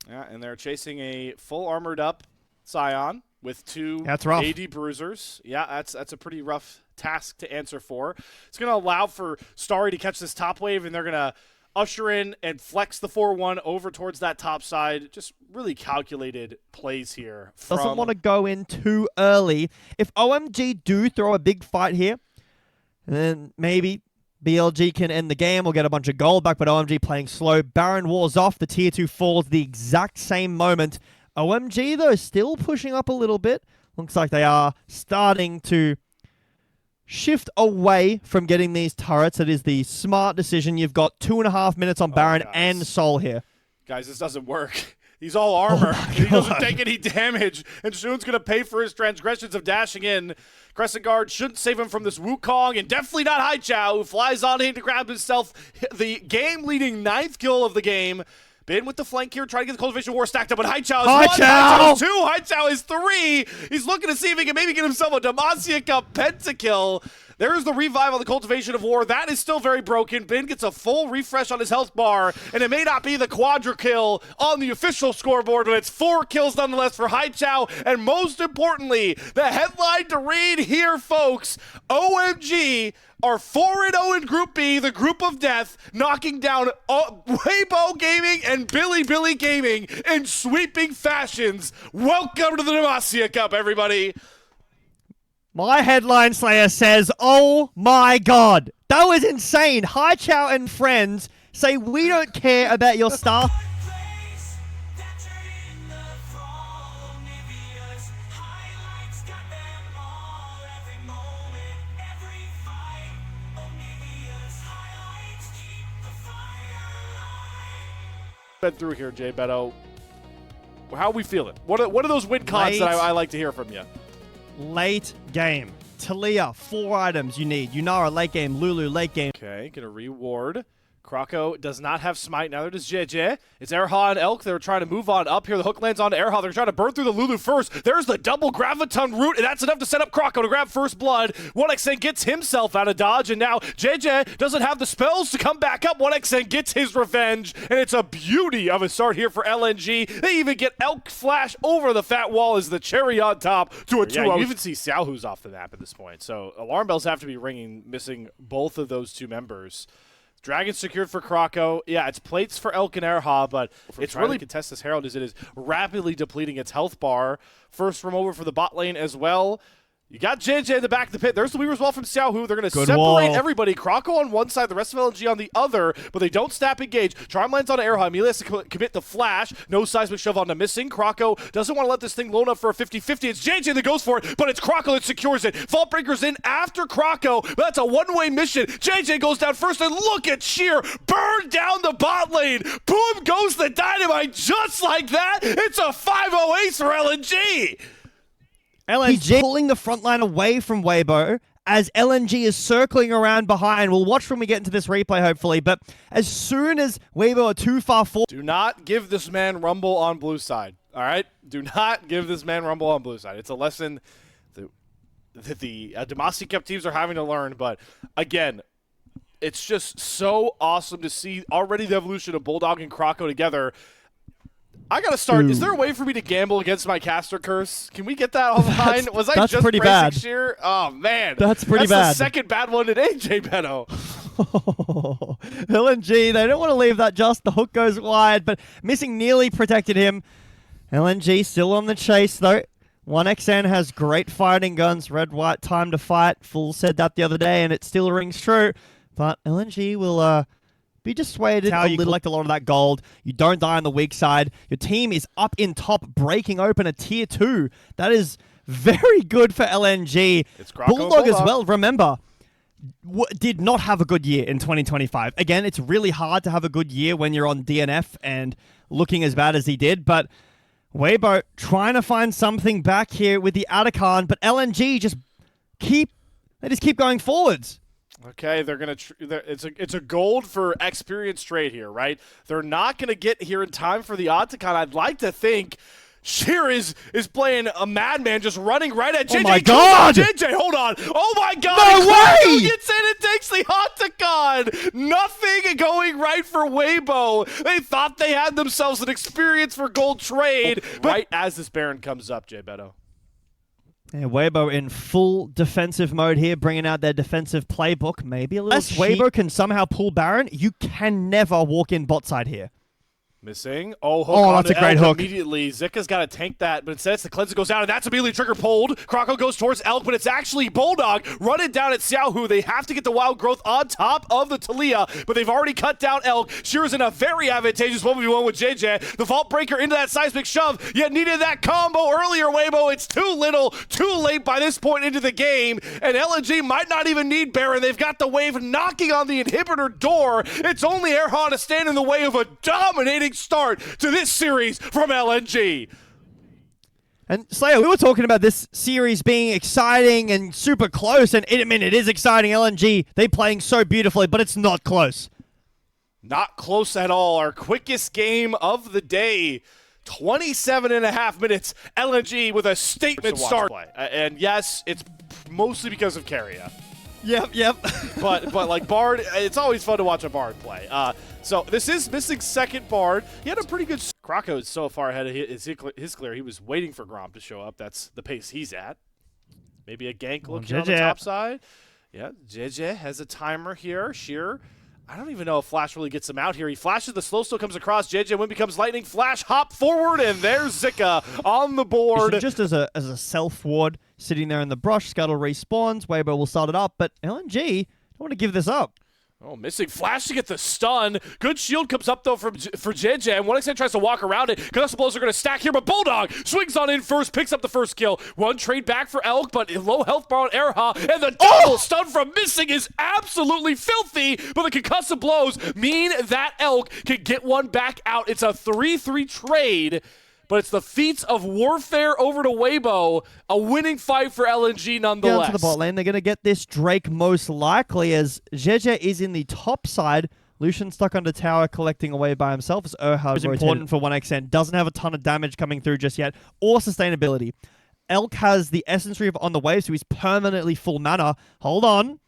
Yeah, and they're chasing a full armored up Scion with 2 rough. AD bruisers. Yeah, that's a pretty rough task to answer for. It's going to allow for Starry to catch this top wave, and they're going to usher in and flex the 4-1 over towards that top side. Just really calculated plays here. Doesn't want to go in too early. If OMG do throw a big fight here, then maybe BLG can end the game or get a bunch of gold back, but OMG playing slow. Baron wars off. The tier 2 falls the exact same moment. OMG, though, still pushing up a little bit. Looks like they are starting to shift away from getting these turrets. It is the smart decision. You've got 2.5 minutes on Baron and Sol here. Guys, this doesn't work. He's all armor. He doesn't take any damage, and Shun's going to pay for his transgressions of dashing in. Crescent Guard shouldn't save him from this Wukong, and definitely not Haichao, who flies on in to grab himself the game-leading 9th kill of the game. Bin with the flank here, trying to get the Cultivation War stacked up, but Haichao is 1, Haichao is 2, Haichao is 3. He's looking to see if he can maybe get himself a Demacia Cup pentakill. There's the revive on the Cultivation of War. That is still very broken. Ben gets a full refresh on his health bar, and it may not be the quadra kill on the official scoreboard, but it's 4 kills nonetheless for Haichao. And most importantly, the headline to read here, folks, OMG are 4-0 in Group B, the group of death, knocking down Weibo Gaming and Billy Gaming in sweeping fashions. Welcome to the Demacia Cup, everybody. My headline, Slayer, says, oh my God. That was insane. Haichao and friends say we don't care about your star. Been through here, Jay Beto. How are we feeling? What are those win cons that I like to hear from you? Late game. Talia, 4 items you need. Yunara, late game. Lulu, late game. Okay, gonna reward. Krako does not have smite, neither does JJ. It's Erha and Elk. They're trying to move on up here. The hook lands onto Erha. They're trying to burn through the Lulu first. There's the double Graviton root, and that's enough to set up Krako to grab first blood. 1xn gets himself out of dodge, and now JJ doesn't have the spells to come back up. 1xn gets his revenge, and it's a beauty of a start here for LNG. They even get Elk flash over the fat wall as the cherry on top to a 2-0. Yeah, you even see Xiaohu's off the map at this point, so alarm bells have to be ringing, missing both of those 2 members. Dragon secured for Krako. Yeah, it's plates for Elk and Erha, but it's really to contest this Herald as it is rapidly depleting its health bar. First from over for the bot lane as well. You got JJ in the back of the pit. There's the Weaver's Wall from Xiaohu. They're going to separate wall. everybody. Krako on one side, the rest of LNG on the other, but they don't snap engage. Charm lands on Airhigh. Amelia has to commit the flash. No seismic shove on the missing. Krako doesn't want to let this thing load up for a 50-50. It's JJ that goes for it, but it's Krako that secures it. Vault Breaker's in after Krako, but that's a one-way mission. JJ goes down first, and look at Sheer burn down the bot lane. Boom goes the dynamite just like that. It's a 5-0 ace for LNG. LNG pulling the front line away from Weibo as LNG is circling around behind. We'll watch when we get into this replay, hopefully. But as soon as Weibo are too far forward... Do not give this man rumble on blue side, all right? Do not give this man rumble on blue side. It's a lesson that the Demacia Cup teams are having to learn. But, again, it's just so awesome to see already the evolution of Bulldog and Krako together. I gotta start. Is there a way for me to gamble against my caster curse? Can we get that online? Was I just pretty praising bad. Sheer? Oh man, That's pretty That's bad. the second bad one today, J Beto. LNG, they don't want to leave that just. The hook goes wide, but missing nearly protected him. LNG still on the chase, though. 1XN has great fighting guns. Red, white, time to fight. Fool said that the other day, and it still rings true. But LNG will... be dissuaded how you collect a lot of that gold. You don't die on the weak side. Your team is up in top, breaking open a tier 2. That is very good for LNG. It's Krako Bulldog as well, remember, did not have a good year in 2025. Again, it's really hard to have a good year when you're on DNF and looking as bad as he did, but Weibo trying to find something back here with the Atacon, but LNG just keep going forwards. Okay, they're gonna. It's a gold for experience trade here, right? They're not gonna get here in time for the Otacon. I'd like to think Sheer is playing a madman, just running right at JJ. Oh my God! JJ, hold on! Oh my God! No way! Gets in and takes the Otacon. Nothing going right for Weibo. They thought they had themselves an experience for gold trade, but right as this Baron comes up, J Beto. Yeah, Weibo in full defensive mode here, bringing out their defensive playbook. Maybe a little cheap. Weibo can somehow pull Baron. You can never walk in bot side here. Missing. Oh, that's a great hook. Immediately. Zika's got to tank that, but instead it's the cleanser goes down, and that's immediately trigger pulled. Krako goes towards Elk, but it's actually Bulldog running down at Xiaohu. They have to get the wild growth on top of the Talia, but they've already cut down Elk. Shear's in a very advantageous 1v1 with JJ. The Vault Breaker into that seismic shove. You needed that combo earlier, Weibo. It's too little, too late by this point into the game, and LNG might not even need Baron. They've got the wave knocking on the inhibitor door. It's only Erhan to stand in the way of a dominating start to this series from LNG. And Slayer, we were talking about this series being exciting and super close, and it is exciting. LNG, they playing so beautifully, but it's not close. Not close at all. Our quickest game of the day. 27.5 minutes. LNG with a statement start. And yes, it's mostly because of Keria. Yep. but like Bard, it's always fun to watch a Bard play. So this is missing second Bard. He had a pretty good... Krako is so far ahead of his clear. He was waiting for Grom to show up. That's the pace he's at. Maybe a gank look here on the top side. Yeah, JJ has a timer here. Sheer, I don't even know if Flash really gets him out here. He flashes, the slow still comes across. JJ when becomes lightning. Flash, hop forward, and there's Zika on the board. Just as a self ward sitting there in the brush, Scuttle respawns. Weibo will start it up, but LNG don't want to give this up. Oh, missing Flash to get the stun. Good shield comes up, though, for JJ, and 1XN tries to walk around it. Gust blows are going to stack here, but Bulldog swings on in first, picks up the first kill. One trade back for Elk, but low health bar on Erha, and the double stun from Missing is absolutely filthy, but the concussive blows mean that Elk can get one back out. It's a 3-3 trade, but it's the feats of warfare over to Weibo. A winning fight for LNG nonetheless. Down to the bot lane. They're going to get this Drake most likely as Jeje is in the top side. Lucian stuck under tower collecting away by himself as Erhard is important for 1XN. Doesn't have a ton of damage coming through just yet or sustainability. Elk has the Essence Reaver on the wave, so he's permanently full mana. Hold on.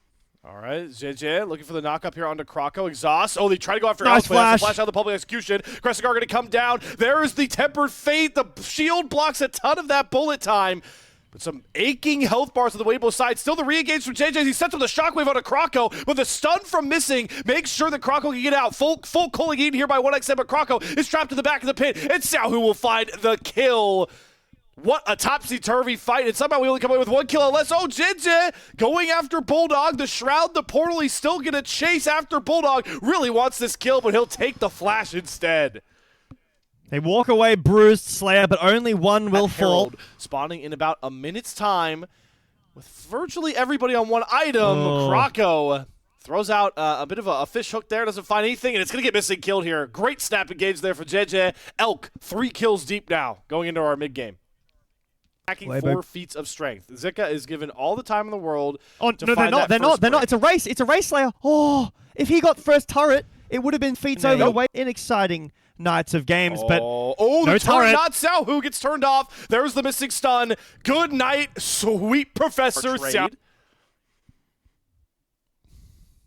All right, JJ looking for the knock-up here onto Krako. Exhaust. Oh, they try to go after nice Flash out of the public execution. Kresigar going to come down. There is the Tempered Fate. The shield blocks a ton of that bullet time. But some aching health bars on the Weibo side. Still the re-engage from JJ. He sets up the shockwave onto Krako, but the stun from Missing makes sure that Krako can get out. Full culling in here by 1XN, but Krako is trapped in the back of the pit, and Xiaohu will find the kill. What a topsy-turvy fight, and somehow we only come away with 1 kill or less. Oh, JJ going after Bulldog. The Shroud, the portal, he's still going to chase after Bulldog. Really wants this kill, but he'll take the flash instead. They walk away bruised, Slayer, but only one will fall. Spawning in about a minute's time with virtually everybody on one item. Krako throws out a bit of a fish hook there, doesn't find anything, and it's going to get missing killed here. Great snap engage there for JJ. Elk, 3 kills deep now, going into our mid-game. Attacking 4 feats of strength. Zika is given all the time in the world. Oh, no, they're not. It's a race. It's a race, Slayer. Oh, if he got first turret, it would have been feats over the way in exciting nights of games, but no the turret, not Xiao who gets turned off. There's the missing stun. Good night, sweet Professor Xiao.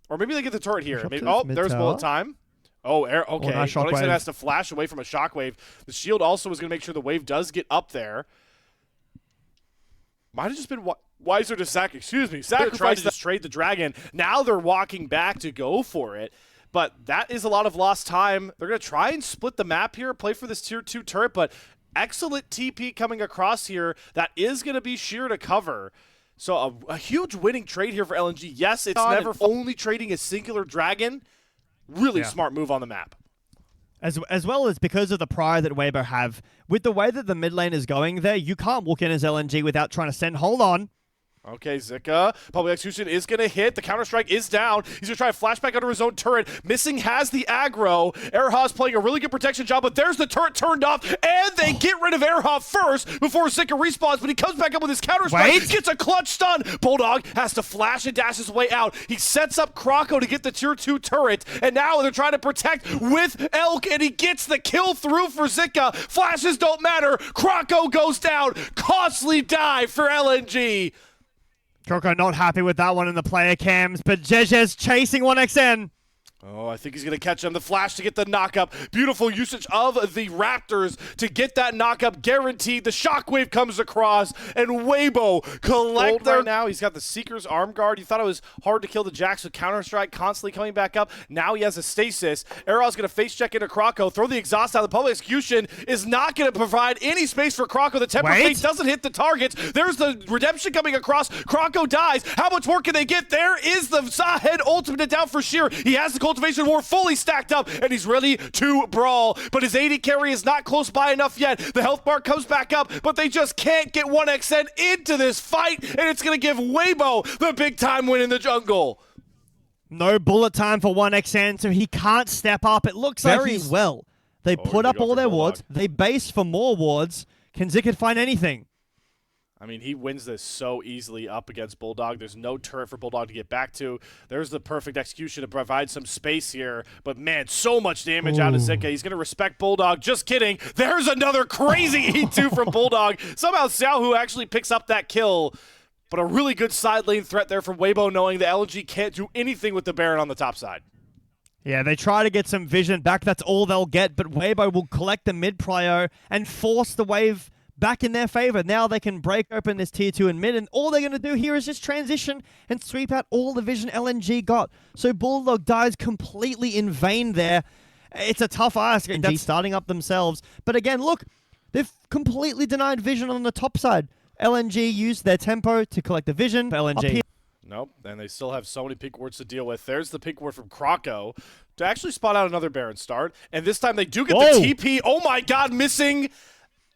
Or maybe they get the turret here. Maybe, there's bullet time. Oh, okay. Onixon has to flash away from a shockwave. The shield also is going to make sure the wave does get up there. Might have just been wiser to sacrifice to trade the dragon. Now they're walking back to go for it. But that is a lot of lost time. They're going to try and split the map here, play for this tier 2 turret, but excellent TP coming across here. That is going to be sheer to cover. So a huge winning trade here for LNG. Yes, it's never only trading a singular dragon. Really smart move on the map. As well as because of the pride that Weibo have, with the way that the mid lane is going there, you can't walk in as LNG without trying to send. Hold on. Okay, Zika. Public Execution is going to hit. The Counter-Strike is down. He's going to try a flashback under his own turret. Missing has the aggro. Erha's playing a really good protection job, but there's the turret turned off, and they get rid of Erha first before Zika respawns, but he comes back up with his Counter-Strike, gets a clutch stun. Bulldog has to flash and dash his way out. He sets up Krako to get the tier 2 turret, and now they're trying to protect with Elk, and he gets the kill through for Zika. Flashes don't matter. Krako goes down. Costly die for LNG. Krako not happy with that one in the player cams, but Jeje's chasing 1xN. Oh, I think he's going to catch him. The flash to get the knockup. Beautiful usage of the Raptors to get that knockup guaranteed. The shockwave comes across, and Weibo collect right now. He's got the Seeker's arm guard. You thought it was hard to kill the Jax with Counter-Strike, constantly coming back up. Now he has a stasis. Errol's going to face check into Krako, throw the exhaust out. The public execution is not going to provide any space for Krako. The temper fake doesn't hit the targets. There's the redemption coming across. Krako dies. How much more can they get? There is the Zahed ultimate down for Sheer. He has the Cultivation War fully stacked up, and he's ready to brawl. But his AD carry is not close by enough yet. The health bar comes back up, but they just can't get 1xN into this fight, and it's going to give Weibo the big-time win in the jungle. No bullet time for 1xN, so he can't step up. It looks like he's well. They put up all their wards. They base for more wards. Can Zika find anything? I mean, he wins this so easily up against Bulldog. There's no turret for Bulldog to get back to. There's the perfect execution to provide some space here. But, man, so much damage out of Zika. He's going to respect Bulldog. Just kidding. There's another crazy E2 from Bulldog. Somehow Xiao actually picks up that kill. But a really good side lane threat there from Weibo, knowing the LG can't do anything with the Baron on the top side. Yeah, they try to get some vision back. That's all they'll get. But Weibo will collect the mid-prio and force the wave back in their favor. Now they can break open this tier 2 and mid, and all they're going to do here is just transition and sweep out all the vision LNG got. So Bulldog dies completely in vain there. It's a tough ask, LNG starting up themselves. But again, look, they've completely denied vision on the top side. LNG used their tempo to collect the vision. LNG. Nope, and they still have so many pink wards to deal with. There's the pink ward from Krako to actually spot out another Baron start, and this time they do get the TP. Oh my god, missing.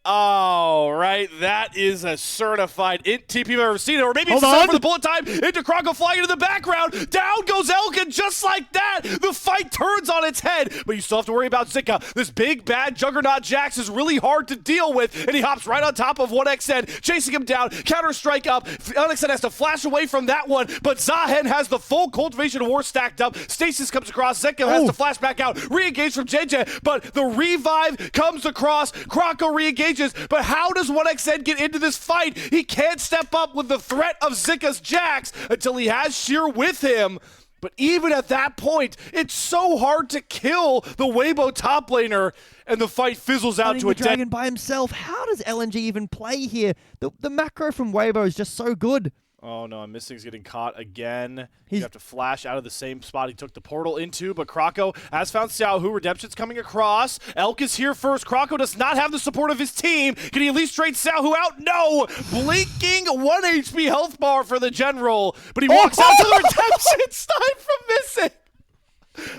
Oh, right. That is a certified TP I've ever seen it. Or maybe it's time for the bullet time into Krako flying into the background. Down goes Elkin just like that. The fight turns on its head. But you still have to worry about Zika. This big, bad Juggernaut Jax is really hard to deal with. And he hops right on top of 1xN, chasing him down. Counter-Strike up. 1xN has to flash away from that one. But Zahen has the full Cultivation War stacked up. Stasis comes across. Zika has to flash back out. Re-engage from JJ. But the revive comes across. Krako re-engages. But how does 1xN get into this fight? He can't step up with the threat of Zika's Jax until he has Sheer with him. But even at that point, it's so hard to kill the Weibo top laner, and the fight fizzles out to a dragon by himself. How does LNG even play here? The macro from Weibo is just so good. Oh no, I'm missing. He's getting caught again. You have to flash out of the same spot he took the portal into, but Krako has found Xiaohu. Redemption's coming across. Elk is here first. Krako does not have the support of his team. Can he at least trade Xiaohu out? No! Blinking 1 HP health bar for the general, but he walks out to the Redemption side from missing.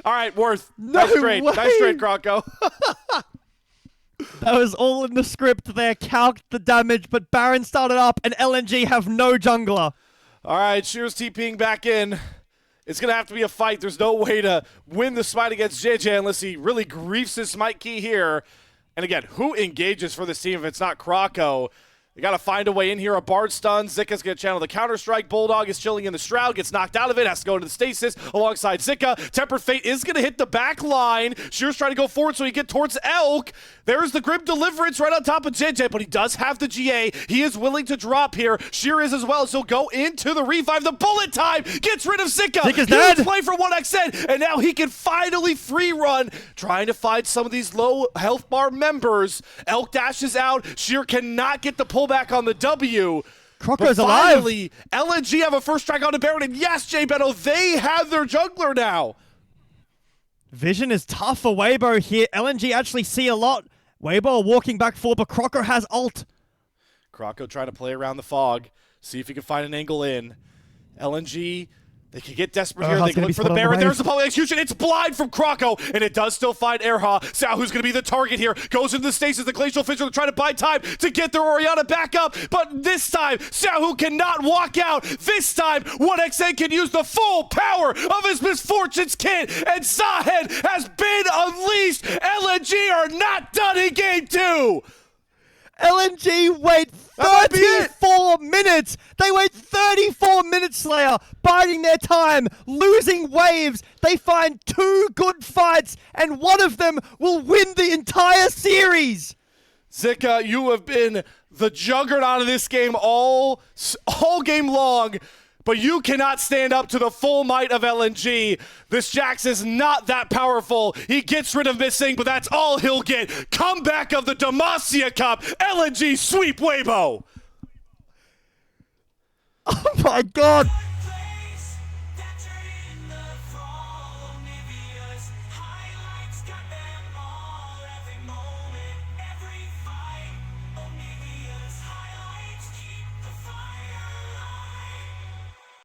All right, Worth. Nice trade. Nice trade, Krako. That was all in the script there, calced the damage, but Baron started up and LNG have no jungler. All right, Shear's TPing back in. It's going to have to be a fight. There's no way to win the smite against JJ unless he really griefs his smite key here. And again, who engages for this team if it's not Krako? You got to find a way in here. A Bard stun. Zika's going to channel the Counter-Strike. Bulldog is chilling in the Shroud. Gets knocked out of it. Has to go into the Stasis alongside Zika. Tempered Fate is going to hit the back line. Shear's trying to go forward so he get towards Elk. There's the Grim Deliverance right on top of JJ, but he does have the GA. He is willing to drop here. Shear is as well, so go into the revive. The bullet time gets rid of Zika. Zika's dead. Play for 1xN, and now he can finally free run, trying to find some of these low health bar members. Elk dashes out. Shear cannot get the pullback on the W. Kroko's alive. Finally, LNG have a first strike on the Baron, and yes, Jay Beno, they have their jungler now. Vision is tough for Weibo here. LNG actually see a lot. Weibo walking back forward, but Kroko has ult. Krako trying to play around the fog, see if he can find an angle in. LNG, they can get desperate here. They can look for the Baron. There's the public execution. It's blind from Krako, and it does still find Erha. Xiaohu's going to be the target here. Goes into the stasis. The Glacial Fissure trying to buy time to get their Orianna back up, but this time, Xiaohu cannot walk out. This time, 1xN can use the full power of his Misfortunes kit, and Zahed has been unleashed. LNG are not done in game 2. LNG wait 34 minutes. They wait 34 minutes, Slayer, biding their time, losing waves. They find 2 good fights, and one of them will win the entire series. Zika, you have been the juggernaut of this game all game long, but you cannot stand up to the full might of LNG. This Jax is not that powerful. He gets rid of missing, but that's all he'll get. Comeback of the Demacia Cup. LNG sweep Weibo. Oh my god.